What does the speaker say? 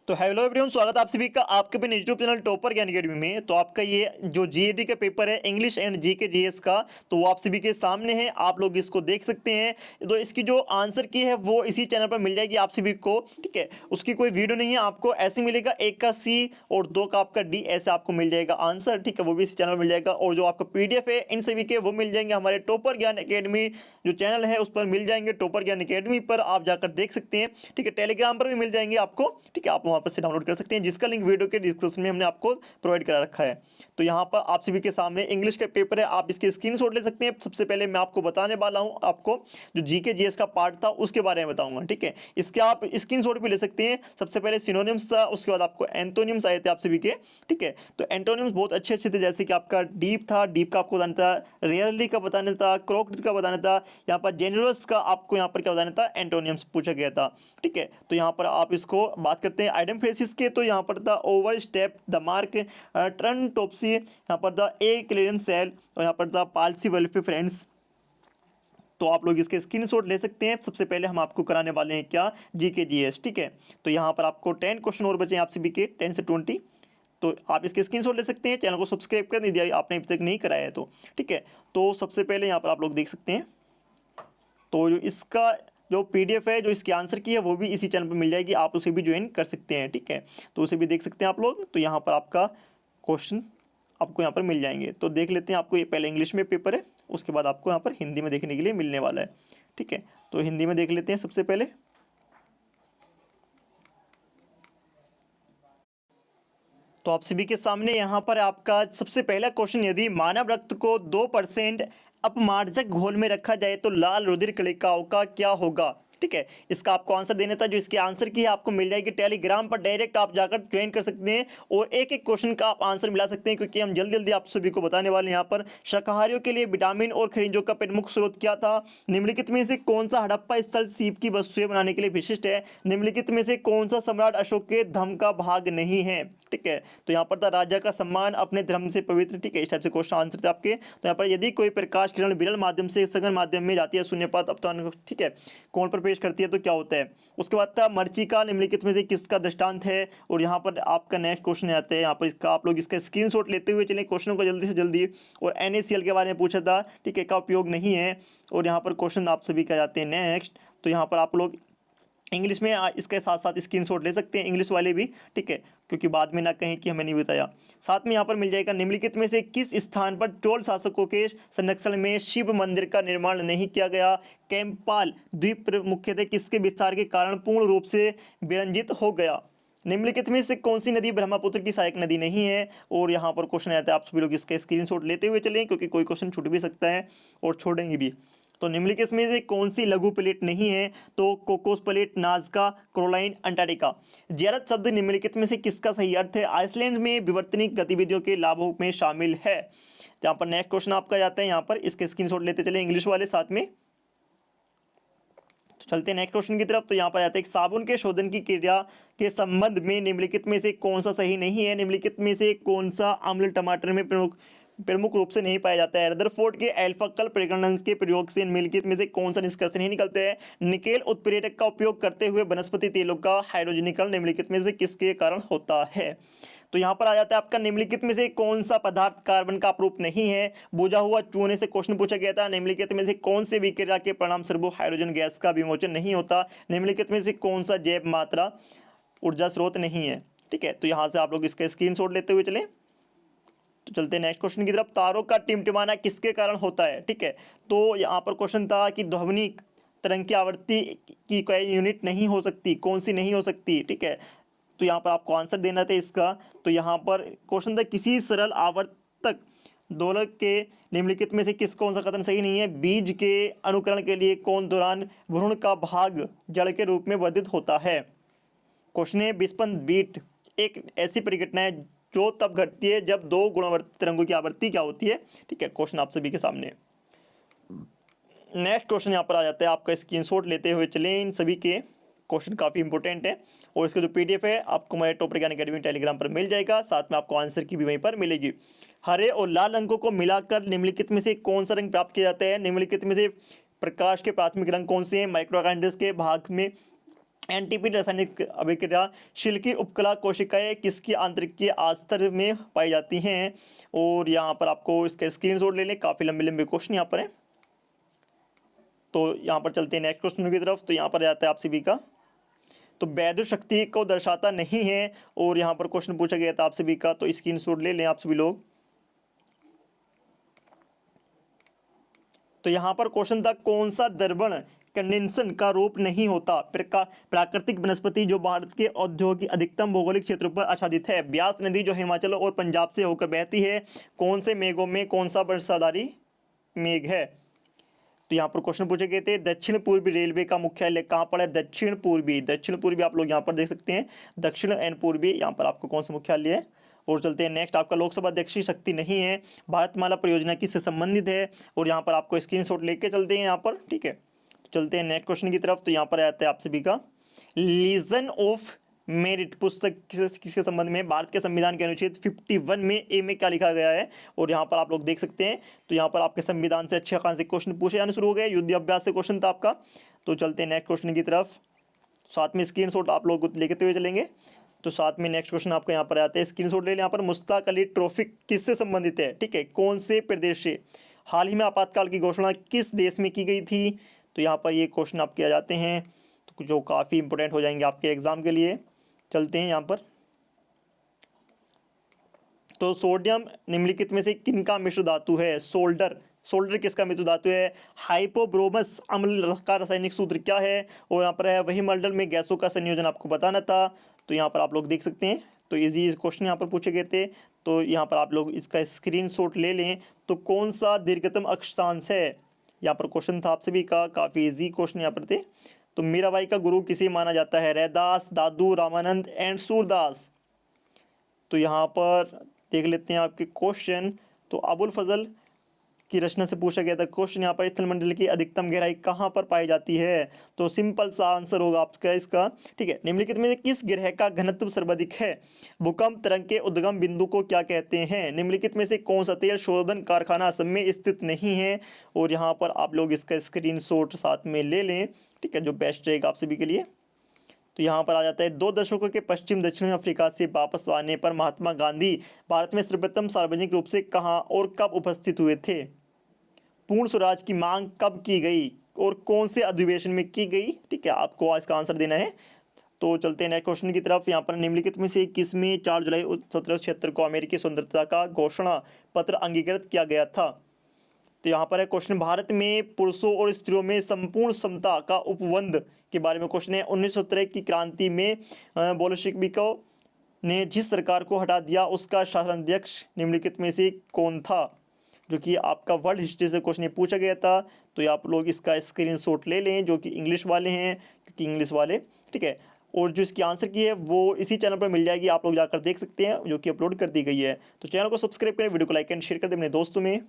तो hello everyone, स्वागत है आप सभी का आपके अपने यूट्यूब चैनल टॉपर ज्ञान अकेडमी में। तो आपका ये जो जीएडी का पेपर है इंग्लिश एंड जीके जीएस का, तो वो आप सभी के सामने है, आप लोग इसको देख सकते हैं। तो इसकी जो आंसर की है वो इसी चैनल पर मिल जाएगी आप सभी को, ठीक है। उसकी कोई वीडियो नहीं है, आपको ऐसे मिलेगा, एक का सी और दो का आपका डी, ऐसे आपको मिल जाएगा आंसर, ठीक है। वो भी इसी चैनल पर मिल जाएगा। और जो आपका पीडीएफ है इन सभी के वो मिल जाएंगे हमारे टॉपर ज्ञान अकेडमी जो चैनल है उस पर मिल जाएंगे। टॉपर ज्ञान अकेडमी पर आप जाकर देख सकते हैं, ठीक है। टेलीग्राम पर भी मिल जाएंगे आपको, ठीक है। आप वहाँ पर से डाउनलोड कर सकते हैं, जिसका लिंक वीडियो के डिस्क्रिप्शन में हमने आपको प्रोवाइड करा रखा है। तो यहाँ पर आप सभी के सामने इंग्लिश का पेपर है, आप इसके स्क्रीनशॉट ले सकते हैं। सबसे पहले मैं आपको बताने वाला हूँ, आपको जो जीके जीएस का पार्ट था उसके बारे में बताऊंगा, ठीक है। इसके आप स्क्रीनशॉट भी ले सकते हैं। सबसे पहले सिनोनिम्स था, उसके बाद आपको एंटोनिम्स आए थे आप सभी के, ठीक है। तो एंटोनिम्स बहुत अच्छे अच्छे थे, जैसे कि आपका डीप था, डीप का आपको बताना था, रेयरली का बताना था, क्रॉक्ड का बताना था, यहाँ पर जेनरस का आपको यहाँ पर क्या बताना था, एंटोनिम्स पूछा गया था, ठीक है। तो यहाँ पर आप इसको बात करते हैं आइडम फ्रेसिस के। तो यहाँ पर था over step the mark, turn topsy, यहाँ पर था ए क्लियरेंस सेल, और यहाँ पर था पालसी वेल्फेयर फ्रेंड्स। तो आप लोग इसके स्क्रीनशॉट ले सकते हैं। सबसे पहले हम आपको कराने वाले हैं क्या, जीके जीएस, ठीक है। तो यहाँ पर आपको 10 क्वेश्चन और बचे हैं आप सभी के, 10 से 20। तो आप इसके स्क्रीनशॉट ले सकते हैं। चैनल को सब्सक्राइब कर दिया आपने अभी तक नहीं कराया है तो, ठीक है। तो सबसे पहले यहाँ पर आप लोग देख सकते हैं, तो जो इसका जो पीडीएफ है जो इसके आंसर की है वो भी इसी चैनल पर मिल जाएगी, आप उसे भी ज्वाइन कर सकते हैं, ठीक है। तो उसे भी देख सकते हैं आप लोग। तो यहाँ पर आपका क्वेश्चन आपको यहाँ पर मिल जाएंगे, तो देख लेते हैं। आपको ये पहले इंग्लिश में पेपर है, उसके बाद आपको यहाँ पर हिंदी में देखने के लिए मिलने वाला है, ठीक है। तो हिंदी में देख लेते हैं सबसे पहले। तो आप सभी के सामने यहाँ पर आपका सबसे पहला क्वेश्चन, यदि मानव रक्त को 2% अपमार्जक घोल में रखा जाए तो लाल रुधिर कणिकाओं का क्या होगा, ठीक है। इसका आपको आंसर देना था। जो इसके आंसर की है आपको मिल जाएगी टेलीग्राम पर, डायरेक्ट आप जाकर ज्वाइन कर सकते हैं और एक एक क्वेश्चन का आप आंसर मिला सकते हैं, क्योंकि हम जल्दी जल्दी आप सभी को बताने वाले हैं। यहाँ पर शाकाहारियों के लिए विटामिन और खनिजों का प्रमुख स्रोत क्या था, निम्नलिखित में से कौन सा हड़प्पा स्थल सीप की वस्तुएं बनाने के लिए विशिष्ट है, निम्नलिखित में से कौन सा सम्राट अशोक के धर्म का भाग नहीं है, ठीक है। तो यहाँ पर था राजा का सम्मान अपने धर्म से पवित्र, ठीक है। इस टाइप से क्वेश्चन आंसर थे आपके। तो यहाँ पर यदि कोई प्रकाश किरण विरल माध्यम से सघन माध्यम में जाती है शून्यपात अपतन, ठीक है, कोण पर प्रवेश करती है तो क्या होता है। उसके बाद था मरीचिका निम्नलिखित में से किसका दृष्टांत है। और यहाँ पर आपका नेक्स्ट क्वेश्चन आता है, यहाँ पर इसका आप लोग इसका स्क्रीनशॉट लेते हुए चलें क्वेश्चन को जल्दी से जल्दी। और NaCl के बारे में पूछा था, ठीक है, का उपयोग नहीं है। और यहाँ पर क्वेश्चन आप सभी का जाते हैं नेक्स्ट। तो यहाँ पर आप लोग इंग्लिश में इसके साथ साथ स्क्रीनशॉट ले सकते हैं, इंग्लिश वाले भी, ठीक है, क्योंकि बाद में ना कहें कि हमें नहीं बताया। साथ में यहाँ पर मिल जाएगा निम्नलिखित में से किस स्थान पर चोल शासकों के संरक्षण में शिव मंदिर का निर्माण नहीं किया गया, कैंपाल द्वीप मुख्यतः किसके विस्तार के कारण पूर्ण रूप से विरंजित हो गया, निम्नलिखित में से कौन सी नदी ब्रह्मपुत्र की सहायक नदी नहीं है। और यहाँ पर क्वेश्चन आता है, आप सभी लोग इसका स्क्रीनशॉट लेते हुए चलें, क्योंकि कोई क्वेश्चन छूट भी सकता है और छोड़ेंगे भी। तो निम्नलिखित में से कौन सी लघु प्लेट नहीं है, तो कोकोस प्लेट, नाजका, क्रोलाइन, अंटार्कटिका। जियारत शब्द निम्नलिखित में से किसका सही अर्थ है, आइसलैंड में विवर्तनिक गतिविधियों के लाभों में शामिल है। यहाँ पर नेक्स्ट क्वेश्चन आपका जाता है, यहाँ पर इसके स्क्रीनशॉट लेते चले इंग्लिश वाले साथ में। तो चलते हैं नेक्स्ट क्वेश्चन की तरफ। तो यहाँ पर आता है साबुन के शोधन की क्रिया के संबंध में निम्नलिखित में से कौन सा सही नहीं है, निम्नलिखित में से कौन सा अम्ल टमाटर में प्रमुख रूप से नहीं पाया जाता है। रदरफोर्ड के एल्फाकल प्रकरण के प्रयोग से निम्नलिखित में से कौन सा निष्कर्ष नहीं निकलते हैं, निकेल उत्प्रेरक का उपयोग करते हुए वनस्पति तेलों का हाइड्रोजनीकरण निम्नलिखित में से किसके कारण होता है। तो यहाँ पर आ जाता है आपका निम्नलिखित में से कौन सा पदार्थ कार्बन का अपरूप नहीं है, बुझा हुआ चूने से क्वेश्चन पूछा गया था। निम्नलिखित में से कौन से विक्रिया के परिणाम स्वरूप हाइड्रोजन गैस का विमोचन नहीं होता, निम्नलिखित में से कौन सा जैव मात्रा ऊर्जा स्रोत नहीं है, ठीक है। तो यहाँ से आप लोग इसका स्क्रीनशॉट लेते हुए चलें। तो चलते हैं नेक्स्ट क्वेश्चन की तरफ। तारों का टिमटिमाना किसके कारण होता है, ठीक है। तो यहाँ पर क्वेश्चन था कि ध्वनि तरंग की आवृत्ति की कोई यूनिट नहीं हो सकती, कौन सी नहीं हो सकती, ठीक है। तो यहाँ पर आपको आंसर देना था इसका। तो यहाँ पर क्वेश्चन था किसी सरल आवर्तक दोलक के निम्नलिखित में से किस कौन सा कथन सही नहीं है, बीज के अनुकरण के लिए कौन दौरान भ्रूण का भाग जड़ के रूप में वर्धित होता है। क्वेश्चन है विस्पन बीट एक ऐसी परिघटना है जो तब घटती है जब दो गुणावर्ती तरंगों की आवृत्ति क्या होती है, ठीक है। क्वेश्चन आप सभी के सामने। नेक्स्ट क्वेश्चन यहाँ पर आ जाता है, आपका स्क्रीनशॉट लेते हुए चलें। इन सभी के क्वेश्चन काफ़ी इंपॉर्टेंट है और इसका जो पीडीएफ है आपको हमारे टॉपर ज्ञान अकेडमी टेलीग्राम पर मिल जाएगा, साथ में आपको आंसर की भी वहीं पर मिलेगी। हरे और लाल रंगों को मिलाकर निम्नलिखित में से कौन सा रंग प्राप्त किया जाता है, निम्नलिखित में से प्रकाश के प्राथमिक रंग कौन से हैं, माइक्रोकाइंडस के भाग में एनटीपी रासायनिक अभिक्रियाशील की उपकला कोशिकाएं किसकी आंतरिक आस्तर में पाई जाती हैं। और यहाँ पर आपको इसका स्क्रीनशॉट ले लें, काफ़ी लंबे लंबे क्वेश्चन यहाँ पर है। तो यहाँ पर चलते हैं नेक्स्ट क्वेश्चन की तरफ। तो यहाँ पर आता है आप सभी का, तो वैद्युत शक्ति को दर्शाता नहीं है, और यहाँ पर क्वेश्चन पूछा गया था आप सभी का, तो स्क्रीनशॉट ले लें आप सभी लोग। तो यहाँ पर क्वेश्चन था कौन सा द्रवण कंडेंसन का रूप नहीं होता। प्राकृतिक वनस्पति जो भारत के औद्योगिक अधिकतम भौगोलिक क्षेत्रों पर आच्छादित है। ब्यास नदी जो हिमाचल और पंजाब से होकर बहती है। कौन से मेघों में कौन सा वर्षाधारी मेघ है। तो यहाँ पर क्वेश्चन पूछे गए थे दक्षिण पूर्वी रेलवे का मुख्यालय कहाँ पर है। दक्षिण पूर्वी आप लोग यहाँ पर देख सकते हैं, दक्षिण एंड पूर्वी, यहाँ पर आपको कौन सा मुख्यालय है। और चलते हैं नेक्स्ट, आपका लोकसभा अध्यक्ष शक्ति नहीं है, भारतमाला परियोजना किससे संबंधित है। और यहाँ पर आपको स्क्रीनशॉट लेके चलते हैं यहाँ पर, ठीक है। तो चलते हैं नेक्स्ट क्वेश्चन की तरफ। तो यहाँ पर आता है आप सभी का लीजन ऑफ मेरिट पुस्तक किसके संबंध में। भारत के संविधान के अनुच्छेद 51 में ए में क्या लिखा गया है, और यहाँ पर आप लोग देख सकते हैं। तो यहाँ पर आपके संविधान से अच्छे खासे क्वेश्चन पूछे जाने शुरू हो गए, युद्ध अभ्यास से क्वेश्चन था आपका। तो चलते हैं नेक्स्ट क्वेश्चन की तरफ, साथ में स्क्रीनशॉट आप लोग लेते हुए चलेंगे। तो साथ में नेक्स्ट क्वेश्चन आपका यहाँ पर आता है, स्क्रीनशॉट ले लें। यहाँ पर मुश्ताक अली ट्रॉफी किससे संबंधित है, ठीक है, कौन से प्रदेश से। हाल ही में आपातकाल की घोषणा किस देश में की गई थी। तो यहाँ पर ये क्वेश्चन आपके आ जाते हैं, तो जो काफ़ी इंपॉर्टेंट हो जाएंगे आपके एग्जाम के लिए। चलते हैं यहाँ पर, तो सोडियम निम्नलिखित में से किनका मिश्र धातु है। सोल्डर किसका मिश्र धातु है। हाइपोब्रोमस अम्ल का रासायनिक सूत्र क्या है। और यहाँ पर है वही मंडल में गैसों का संयोजन आपको बताना था। तो यहाँ पर आप लोग देख सकते हैं, तो इजी क्वेश्चन यहाँ पर पूछे गए थे। तो यहाँ पर आप लोग इसका स्क्रीनशॉट ले लें। तो कौन सा दीर्घतम अक्षांश है, यहाँ पर क्वेश्चन था आप सभी का, काफ़ी इजी क्वेश्चन यहाँ पर थे। तो मीराबाई का गुरु किसे माना जाता है। रैदास, दादू, रामानंद एंड सूरदास। तो यहाँ पर देख लेते हैं आपके क्वेश्चन। तो अबुल फजल की रचना से पूछा गया था क्वेश्चन, यहाँ पर स्थल मंडल की अधिकतम गहराई कहाँ पर पाई जाती है। तो सिंपल सा आंसर होगा आपका इसका, ठीक है। निम्नलिखित में से किस ग्रह का घनत्व सर्वाधिक है। भूकंप तरंग के उद्गम बिंदु को क्या कहते हैं। निम्नलिखित में से कौन सा तेल शोधन कारखाना असम में स्थित नहीं है। और यहाँ पर आप लोग इसका स्क्रीनशॉट साथ में ले लें, ठीक है, जो बेस्ट रहेगा आप सभी के लिए। तो यहाँ पर आ जाता है 2 दशकों के पश्चिम दक्षिण अफ्रीका से वापस आने पर महात्मा गांधी भारत में सर्वप्रथम सार्वजनिक रूप से कहाँ और कब उपस्थित हुए थे। पूर्ण स्वराज की मांग कब की गई और कौन से अधिवेशन में की गई, ठीक है, आपको इसका आंसर देना है। तो चलते हैं नेक्स्ट क्वेश्चन की तरफ। यहाँ पर निम्नलिखित में से किसमें 4 जुलाई 1776 को अमेरिकी स्वतंत्रता का घोषणा पत्र अंगीकृत किया गया था। तो यहाँ पर है क्वेश्चन, भारत में पुरुषों और स्त्रियों में संपूर्ण समता का उपबंध के बारे में क्वेश्चन है। 1917 की क्रांति में बोल्शेविकों ने जिस सरकार को हटा दिया उसका शासनाध्यक्ष निम्नलिखित में से कौन था, जो कि आपका वर्ल्ड हिस्ट्री से क्वेश्चन पूछा गया था। तो ये आप लोग इसका स्क्रीनशॉट ले लें, जो कि इंग्लिश वाले हैं, क्योंकि इंग्लिश वाले, ठीक है। और जो इसकी आंसर की है वो इसी चैनल पर मिल जाएगी, आप लोग जाकर देख सकते हैं, जो कि अपलोड कर दी गई है। तो चैनल को सब्सक्राइब करें, वीडियो को लाइक एंड शेयर कर दें अपने दोस्तों में।